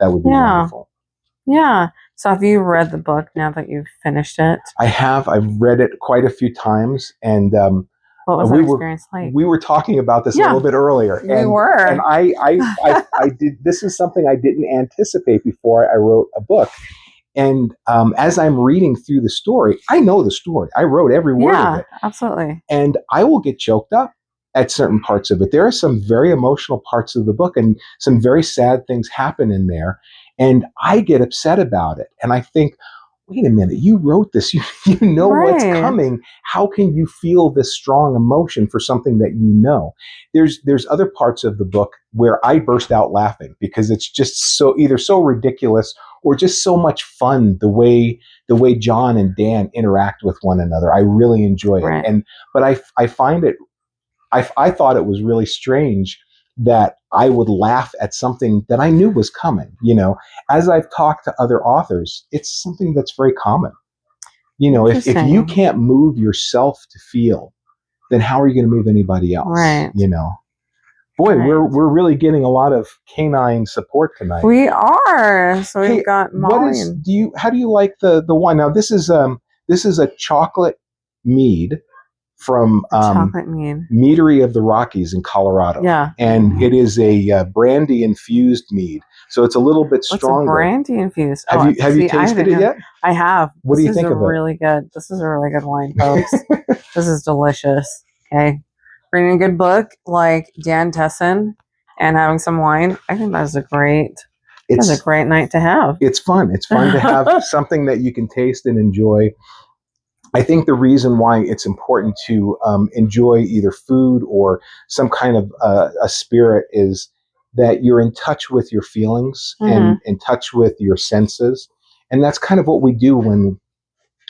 That would be wonderful. Yeah. So have you read the book now that you've finished it? I have. I've read it quite a few times, and What was that experience like? we were talking about this a little bit earlier. We were. And I did. This is something I didn't anticipate before I wrote a book. And as I'm reading through the story, I know the story. I wrote every word of it. Absolutely. And I will get choked up at certain parts of it. There are some very emotional parts of the book, and some very sad things happen in there. And I get upset about it. And I think, wait a minute, you wrote this. You know what's coming. How can you feel this strong emotion for something that you know? There's other parts of the book where I burst out laughing because it's just either so ridiculous or just so much fun the way John and Dan interact with one another. I really enjoy it. But I find it I thought it was really strange that I would laugh at something that I knew was coming. As I've talked to other authors, it's something that's very common. If you can't move yourself to feel, then how are you going to move anybody else? Right. Boy, we're really getting a lot of canine support tonight. We are. So we've got Molly. How do you like the wine? Now this is a chocolate mead from chocolate mead. Meadery of the Rockies in Colorado. Yeah. And it is a brandy infused mead. So it's a little bit stronger. Brandy infused? Have you tasted it yet? I have. What do you think of it? This is a really good wine, folks. This is delicious. Okay. Reading a good book like Dan Tesson and having some wine, I think that's a great night to have. It's fun. It's fun to have something that you can taste and enjoy. I think the reason why it's important to enjoy either food or some kind of a spirit is that you're in touch with your feelings and in touch with your senses. And that's kind of what we do when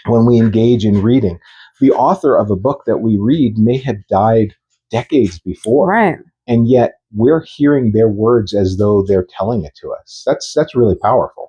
we engage in reading. The author of a book that we read may have died decades before. Right. And yet we're hearing their words as though they're telling it to us. That's really powerful.